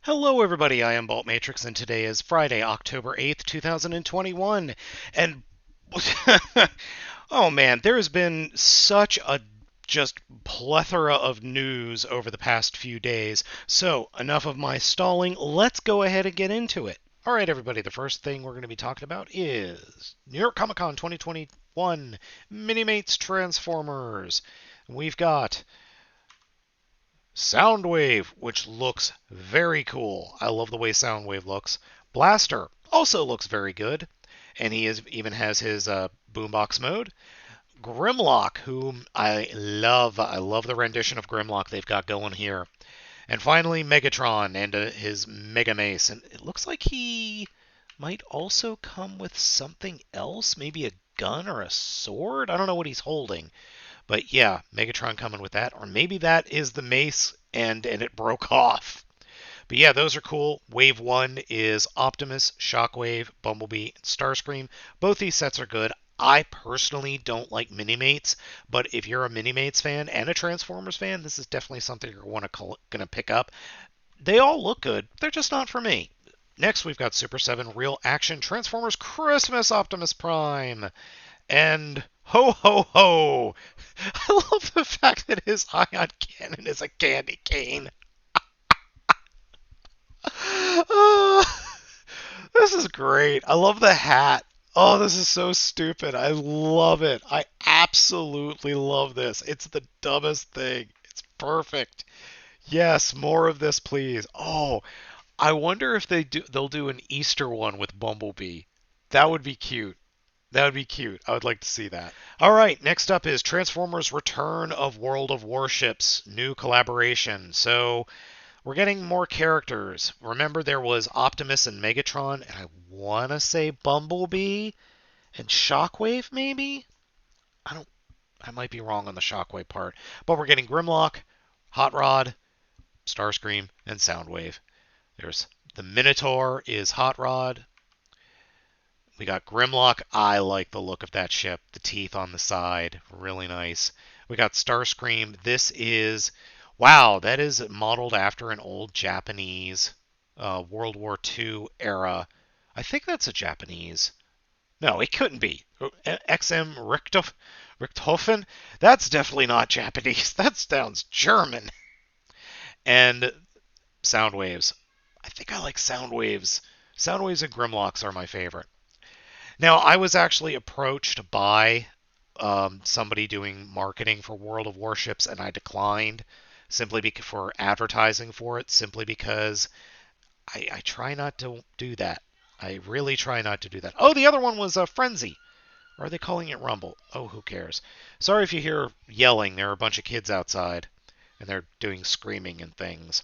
Hello, everybody. I am Baltmatrix, and today is Friday, October 8th, 2021. And oh man, there has been such a just plethora of news over the past few days. So, enough of my stalling. Let's go ahead and get into it. All right, everybody. The first thing we're going to be talking about is New York Comic Con 2021 Minimates Transformers. We've got Soundwave, which looks very cool. I love the way Soundwave looks. Blaster also looks very good, and even has his boombox mode. Grimlock, whom I love. I love the rendition of Grimlock they've got going here. And finally, Megatron and his Mega Mace. And it looks like he might also come with something else, maybe a gun or a sword. I don't know what he's holding. But yeah, Megatron coming with that. Or maybe that is the mace and it broke off. But yeah, those are cool. Wave 1 is Optimus, Shockwave, Bumblebee, and Starscream. Both these sets are good. I personally don't like Minimates, but if you're a Minimates fan and a Transformers fan, this is definitely something you're gonna pick up. They all look good. They're just not for me. Next, we've got Super 7 Real Action Transformers Christmas Optimus Prime. And ho ho ho! I love the fact that his ion cannon is a candy cane. This is great. I love the hat. Oh, this is so stupid. I love it. I absolutely love this. It's the dumbest thing. It's perfect. Yes, more of this, please. Oh, I wonder if they'll do an Easter one with Bumblebee. That would be cute. That would be cute. I would like to see that. All right, next up is Transformers Return of World of Warships, new collaboration. So we're getting more characters. Remember, there was Optimus and Megatron, and I want to say Bumblebee and Shockwave, maybe? I don't. I might be wrong on the Shockwave part. But we're getting Grimlock, Hot Rod, Starscream, and Soundwave. There's the Minotaur is Hot Rod. We got Grimlock. I like the look of that ship. The teeth on the side. Really nice. We got Starscream. This is, wow, that is modeled after an old Japanese World War II era. I think that's a Japanese. No, it couldn't be. XM Richthofen? That's definitely not Japanese. That sounds German. And Soundwaves. I think I like Soundwaves. Soundwaves and Grimlocks are my favorite. Now, I was actually approached by somebody doing marketing for World of Warships, and I declined for advertising for it, simply because I try not to do that. I really try not to do that. Oh, the other one was Frenzy. Or are they calling it Rumble? Oh, who cares? Sorry if you hear yelling. There are a bunch of kids outside, and they're doing screaming and things.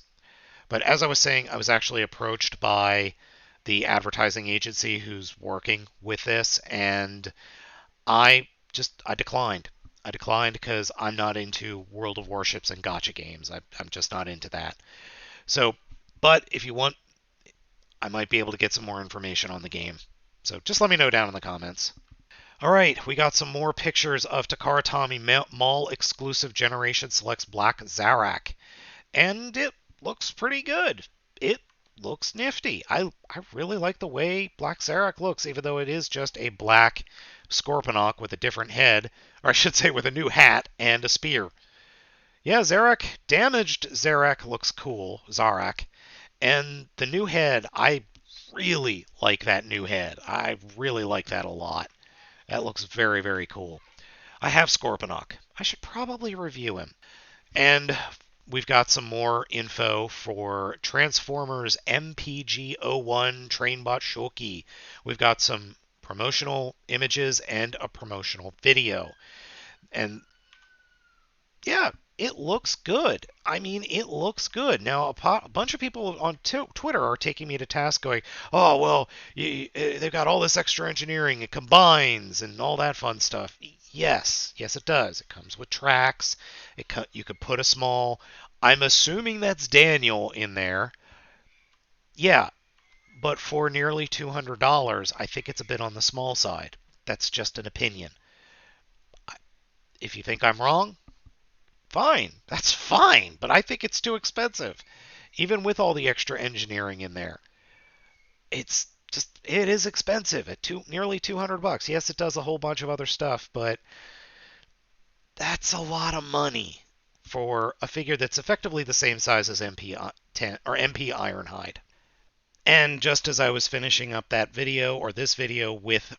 But as I was saying, I was actually approached by the advertising agency who's working with this, and I declined. I declined because I'm not into World of Warships and gotcha games. I'm just not into that. So, but if you want, I might be able to get some more information on the game. So just let me know down in the comments. All right, we got some more pictures of Takara Tommy Mall exclusive Generation Selects Black Zarak, and it looks pretty good. It looks nifty. I really like the way Black Zarak looks, even though it is just a black Scorponok with a different head, or I should say with a new hat and a spear. Yeah, damaged Zarak looks cool, Zarak. And the new head, I really like that new head. I really like that a lot. That looks very, very cool. I have Scorponok. I should probably review him. And we've got some more info for Transformers MPG-01 Trainbot Shoki. We've got some promotional images and a promotional video. And yeah, it looks good. I mean, it looks good. Now, a bunch of people on Twitter are taking me to task going, oh, well, they've got all this extra engineering. It combines and all that fun stuff. Yes, it does. It comes with tracks. You could put a small, I'm assuming that's Daniel in there. Yeah, but for nearly $200, I think it's a bit on the small side. That's just an opinion. If you think I'm wrong, fine. That's fine, but I think it's too expensive. even with all the extra engineering in there. It is expensive at nearly $200. Yes, it does a whole bunch of other stuff, but that's a lot of money for a figure that's effectively the same size as MP 10 or MP Ironhide. And just as I was finishing up that video or this video with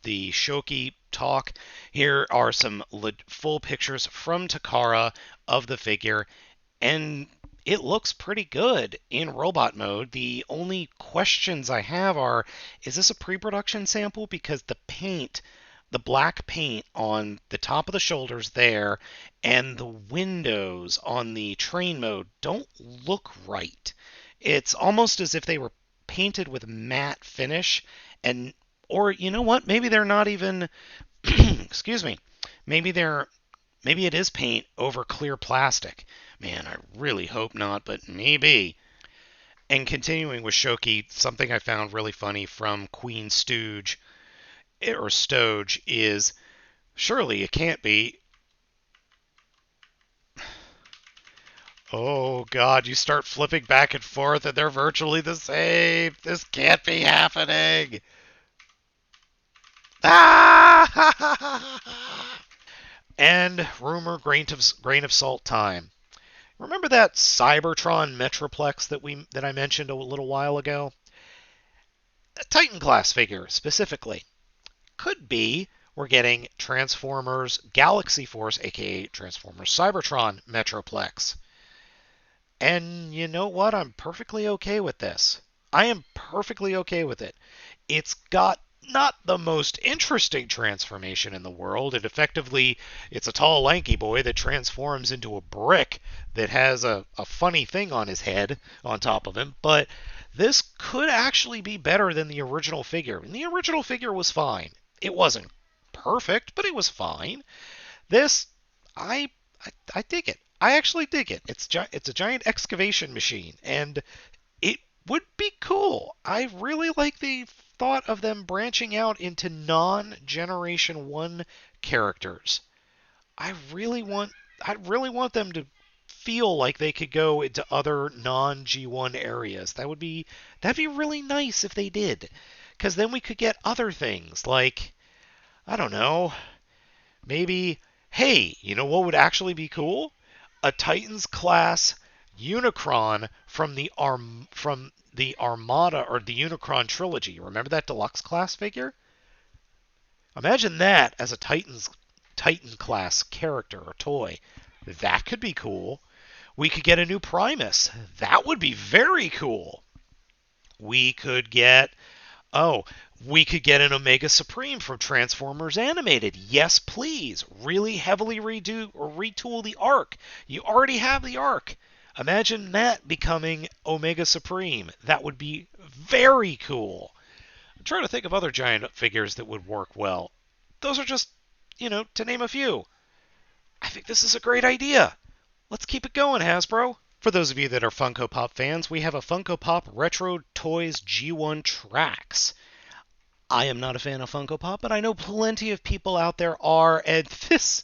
the Shoki talk, here are some full pictures from Takara of the figure, and it looks pretty good in robot mode. The only questions I have are, is this a pre-production sample? Because the paint, the black paint on the top of the shoulders there and the windows on the train mode don't look right. It's almost as if they were painted with matte finish, and or you know what? Maybe they're not even excuse me. Maybe it is paint over clear plastic. Man, I really hope not, but maybe. And continuing with Shoki, something I found really funny from Queen Stooge or Stoge is, surely it can't be. Oh God, you start flipping back and forth and they're virtually the same. This can't be happening. Ah! And rumor grain of salt time. Remember that Cybertron Metroplex that I mentioned a little while ago? A Titan class figure specifically. Could be we're getting Transformers Galaxy Force, aka Transformers Cybertron Metroplex. And you know what? I'm perfectly okay with this. I am perfectly okay with it. It's got not the most interesting transformation in the world. It's a tall, lanky boy that transforms into a brick that has a funny thing on his head on top of him. But this could actually be better than the original figure. And the original figure was fine. It wasn't perfect, but it was fine. This, I, I dig it. I actually dig it. It's a giant excavation machine, and it would be cool. I really like the thought of them branching out into non-Generation 1 characters. I really want them to feel like they could go into other non-G1 areas. That'd be really nice if they did. Cuz then we could get other things like, I don't know, maybe, hey, you know what would actually be cool? A Titans class Unicron from the Armada or the Unicron trilogy. Remember that deluxe class figure? Imagine that as a Titan class character or toy. That could be cool. We could get a new Primus. That would be very cool. We could get Oh, we could get an Omega Supreme from Transformers Animated. Yes, please. Really heavily redo or retool the Arc. You already have the Arc. Imagine that becoming Omega Supreme. That would be very cool. I'm trying to think of other giant figures that would work well. Those are just, to name a few. I think this is a great idea. Let's keep it going, Hasbro. For those of you that are Funko Pop fans, we have a Funko Pop Retro Toys G1 Tracks. I am not a fan of Funko Pop, but I know plenty of people out there are, and this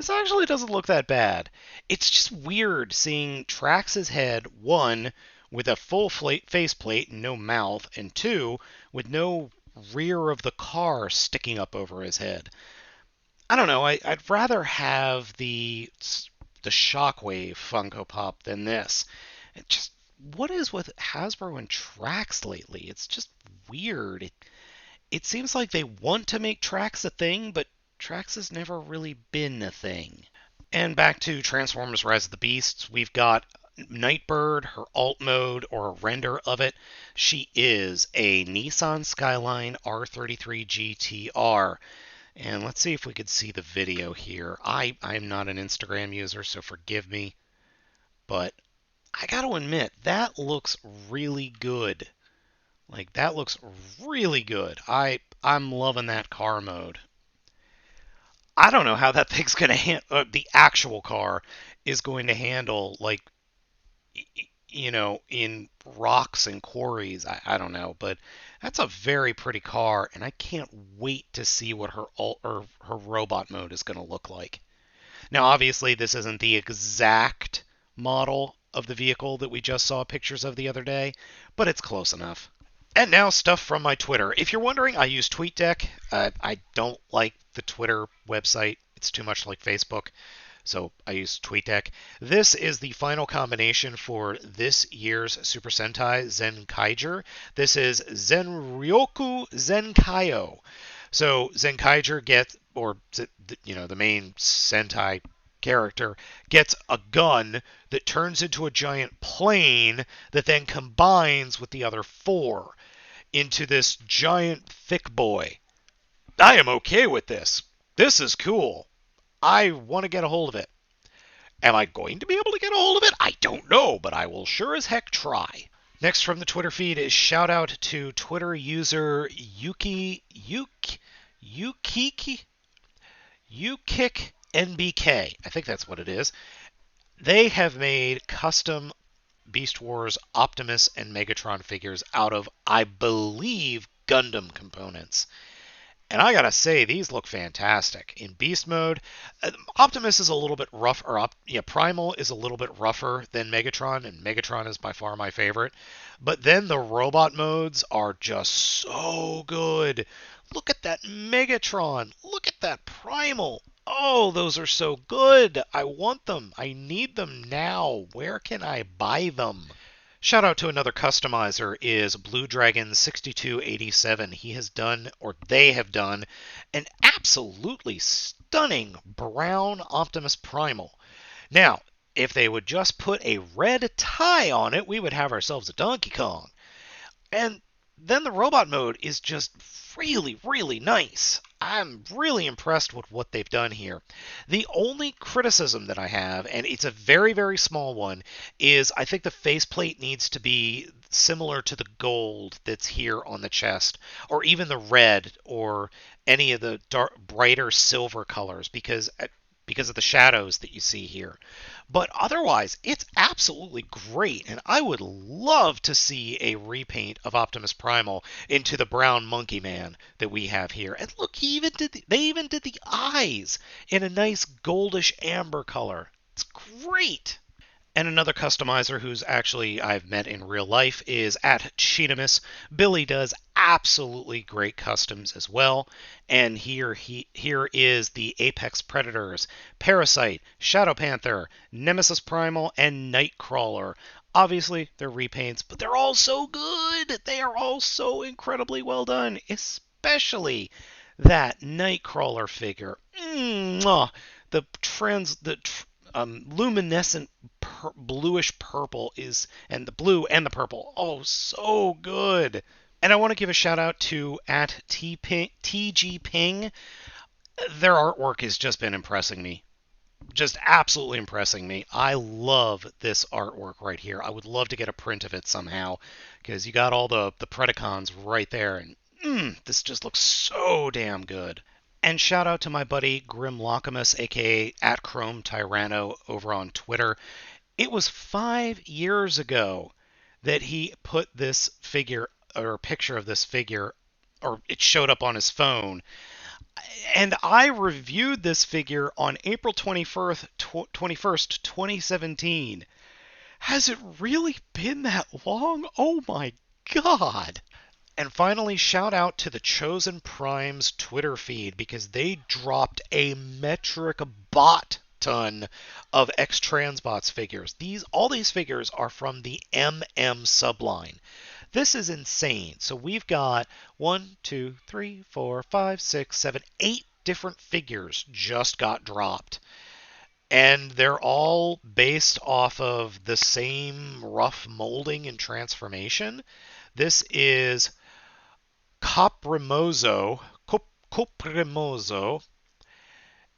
actually doesn't look that bad. It's just weird seeing Trax's head, one, with a full faceplate and no mouth, and two, with no rear of the car sticking up over his head. I don't know, I'd rather have the Shockwave Funko Pop than this. It just, what is with Hasbro and Trax lately? It's just weird. It seems like they want to make Trax a thing, but Trax has never really been a thing. And back to Transformers Rise of the Beasts, we've got Nightbird, her alt mode, or a render of it. She is a Nissan Skyline R33 GTR. And let's see if we could see the video here. I'm not an Instagram user, so forgive me. But I got to admit, that looks really good. Like, that looks really good. I'm loving that car mode. I don't know how that thing's going to handle, the actual car is going to handle, like, in rocks and quarries. I don't know, but that's a very pretty car, and I can't wait to see what her robot mode is going to look like. Now, obviously, this isn't the exact model of the vehicle that we just saw pictures of the other day, but it's close enough. And now stuff from my Twitter. If you're wondering, I use TweetDeck. I don't like the Twitter website. It's too much like Facebook, so I use TweetDeck. This is the final combination for this year's Super Sentai Zenkaiger. This is Zenryoku Zenkaio. So Zenkaiger gets, or the main Sentai character gets a gun that turns into a giant plane that then combines with the other four into this giant thick boy. I am okay with this. This is cool. I want to get a hold of it. Am I going to be able to get a hold of it? I don't know, but I will sure as heck try. Next from the Twitter feed is shout out to Twitter user Ukik NBK. I think that's what it is. They have made custom Beast Wars Optimus and Megatron figures out of, I believe, Gundam components. And I gotta say, these look fantastic. In Beast mode, Optimus is a little bit rough, Primal is a little bit rougher than Megatron, and Megatron is by far my favorite. But then the robot modes are just so good. Look at that Megatron. Look at that Primal. Oh, those are so good. I want them. I need them now. Where can I buy them? Shout out to another customizer is Blue Dragon 6287. He has done, or they have done, an absolutely stunning brown Optimus Primal. Now, if they would just put a red tie on it, we would have ourselves a Donkey Kong. And then the robot mode is just really, really nice. I'm really impressed with what they've done here. The only criticism that I have, and it's a very, very small one, is I think the faceplate needs to be similar to the gold that's here on the chest, or even the red, or any of the brighter silver colors, because of the shadows that you see here. But otherwise, it's absolutely great, and I would love to see a repaint of Optimus Primal into the brown Monkey Man that we have here. And look, they even did the eyes in a nice goldish amber color. It's great. And another customizer who's actually I've met in real life is at Cheetamus. Billy does absolutely great customs as well. And here is the Apex Predators, Parasite, Shadow Panther, Nemesis Primal, and Nightcrawler. Obviously, they're repaints, but they're all so good. They are all so incredibly well done, especially that Nightcrawler figure. The luminescent bluish purple is, and the blue and the purple, oh, so good. And I want to give a shout out to at TG Ping. Their artwork has just been impressing me. Just absolutely impressing me. I love this artwork right here. I would love to get a print of it somehow, because you got all the Predacons right there, and this just looks so damn good. And shout out to my buddy Grim Locamus, aka at Chrome Tyranno, over on Twitter. It was 5 years ago that he put this figure, or a picture of this figure, or it showed up on his phone. And I reviewed this figure on April 21st, 2017. Has it really been that long? Oh my god! And finally, shout out to the Chosen Prime's Twitter feed, because they dropped a metric bot ton of XTransbots figures. All these figures are from the MM subline. This is insane. So we've got 1, 2, 3, 4, 5, 6, 7, 8 different figures just got dropped. And they're all based off of the same rough molding and transformation. This is Coprimoso,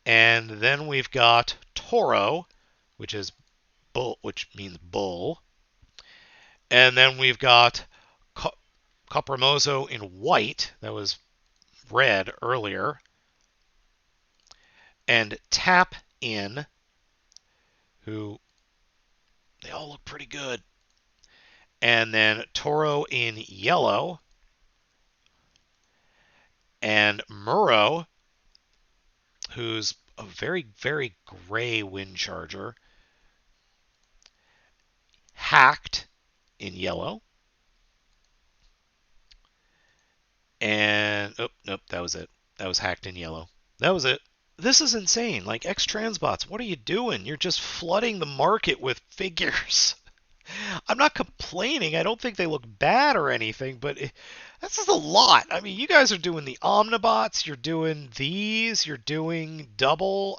and then we've got Toro, which means bull, and then we've got Coprimoso in white, that was red earlier, and Tap In, who they all look pretty good, and then Toro in yellow, and Muro, who's a very, very gray wind charger. hacked in yellow. And, oh, nope, that was it. That was hacked in yellow. That was it. This is insane. Like, XTransbots, what are you doing? You're just flooding the market with figures. I'm not complaining. I don't think they look bad or anything, but this is a lot. I mean, you guys are doing the Omnibots, you're doing these, you're doing double,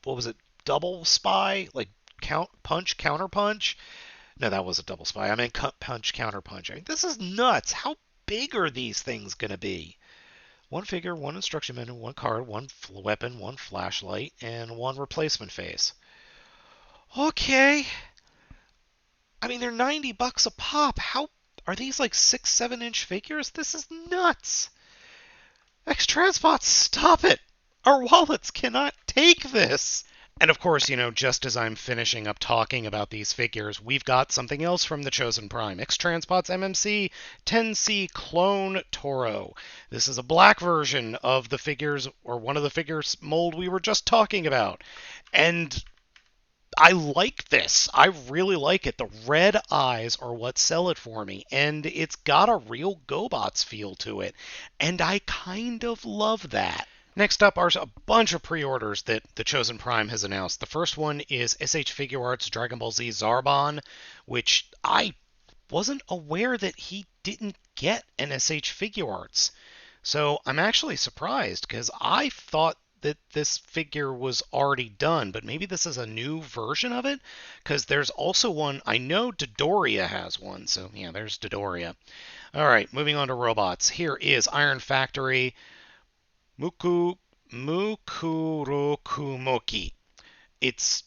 what was it? Double spy? Like punch, counter punch? No, that was a double spy. I meant punch, counter punch. I mean, this is nuts. How big are these things going to be? One figure, one instruction manual, one card, one weapon, one flashlight, and one replacement face. Okay. I mean, they're $90 a pop. How are these like 6, 7 inch figures? This is nuts. XTransbots, stop it. Our wallets cannot take this. And of course, just as I'm finishing up talking about these figures, we've got something else from the Chosen Prime. XTransbots MMC 10C Clone Toro. This is a black version of the figures, or one of the figures mold we were just talking about. And I like this. I really like it. The red eyes are what sell it for me, and it's got a real GoBots feel to it, and I kind of love that. Next up are a bunch of pre-orders that the Chosen Prime has announced. The first one is SH Figuarts Dragon Ball Z Zarbon, which I wasn't aware that he didn't get an SH Figuarts. So I'm actually surprised because I thought that this figure was already done, but maybe this is a new version of it, because there's also one, I know Dodoria has one, so yeah, there's Dodoria. All right, moving on to robots. Here is Iron Factory Mukurokumoki. It's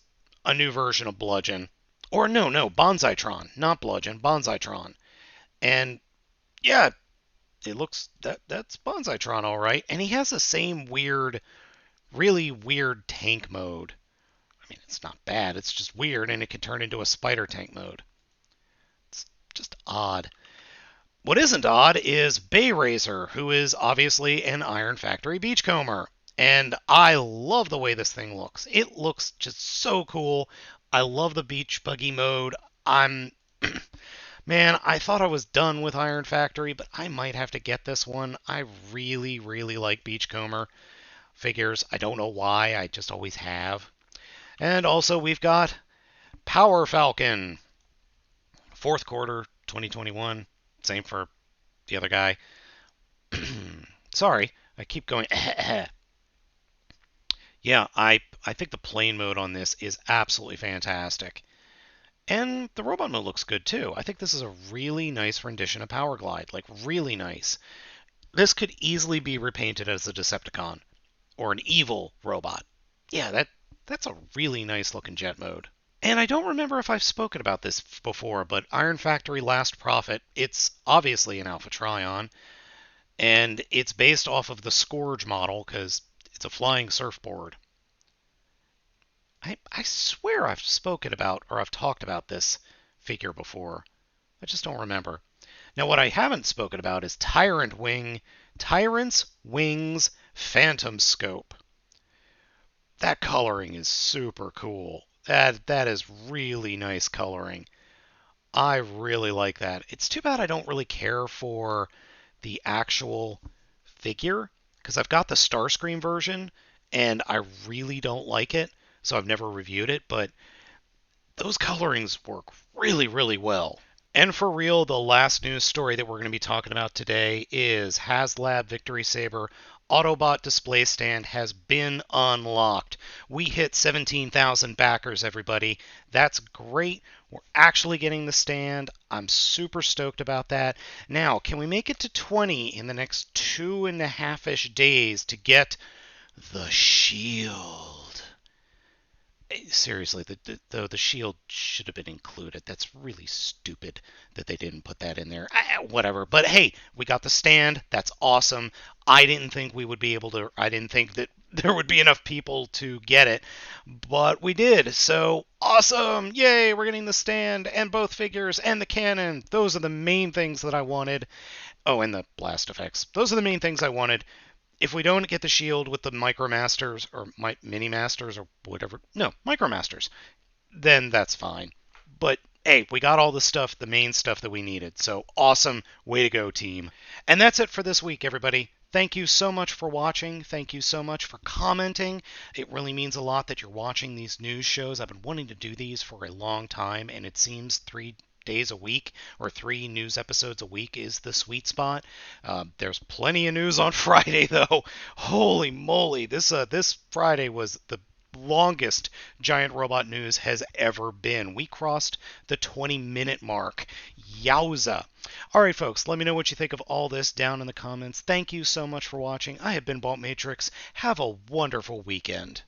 a new version of Bludgeon. Or no, Bonsaitron, not Bludgeon, Bonsaitron. And yeah, it looks that's Bonsaitron all right, and he has the same really weird tank mode. I mean, it's not bad, it's just weird, and it can turn into a spider tank mode. It's just odd. What isn't odd is Bayrazor, who is obviously an Iron Factory Beachcomber. And I love the way this thing looks. It looks just so cool. I love the beach buggy mode. Man, I thought I was done with Iron Factory, but I might have to get this one. I really, really like Beachcomber figures. I don't know why, I just always have. And also we've got Power Falcon, fourth quarter 2021. Same for the other guy. Sorry, I keep going. Yeah, I think the plane mode on this is absolutely fantastic. And the robot mode looks good too. I think this is a really nice rendition of Power Glide, like really nice. This could easily be repainted as a Decepticon or an evil robot. Yeah, that's a really nice looking jet mode. And I don't remember if I've spoken about this before, but Iron Factory Last Prophet, it's obviously an Alpha Trion, and it's based off of the Scourge model because it's a flying surfboard. I swear I've spoken about or I've talked about this figure before. I just don't remember. Now, what I haven't spoken about is Tyrant's Wings Phantom Scope. That coloring is super cool. That is really nice coloring. I really like that. It's too bad I don't really care for the actual figure, because I've got the Starscream version, and I really don't like it, so I've never reviewed it, but those colorings work really, really well. And for real, the last news story that we're going to be talking about today is HasLab Victory Saber Autobot display stand has been unlocked. We hit 17,000 backers, everybody. That's great. We're actually getting the stand. I'm super stoked about that. Now, can we make it to 20 in the next 2.5-ish days to get the shield? Seriously, the shield should have been included. That's really stupid that they didn't put that in there. Whatever. But hey, we got the stand. That's awesome. I didn't think we would be able to. I didn't think that there would be enough people to get it, but we did. So awesome! Yay! We're getting the stand and both figures and the cannon. Those are the main things that I wanted. Oh, and the blast effects. Those are the main things I wanted. If we don't get the shield with the Micromasters or Mini Masters or whatever, no, Micromasters, then that's fine. But hey, we got all the stuff, the main stuff that we needed. So awesome. Way to go, team. And that's it for this week, everybody. Thank you so much for watching. Thank you so much for commenting. It really means a lot that you're watching these news shows. I've been wanting to do these for a long time, and it seems 3 days a week or 3 news episodes a week is the sweet spot. There's plenty of news on Friday, though. Holy moly, this Friday was the longest giant robot news has ever been. We crossed the 20-minute mark. Yowza. All right, folks, let me know what you think of all this down in the comments. Thank you so much for watching. I have been Baltmatrix. Have a wonderful weekend.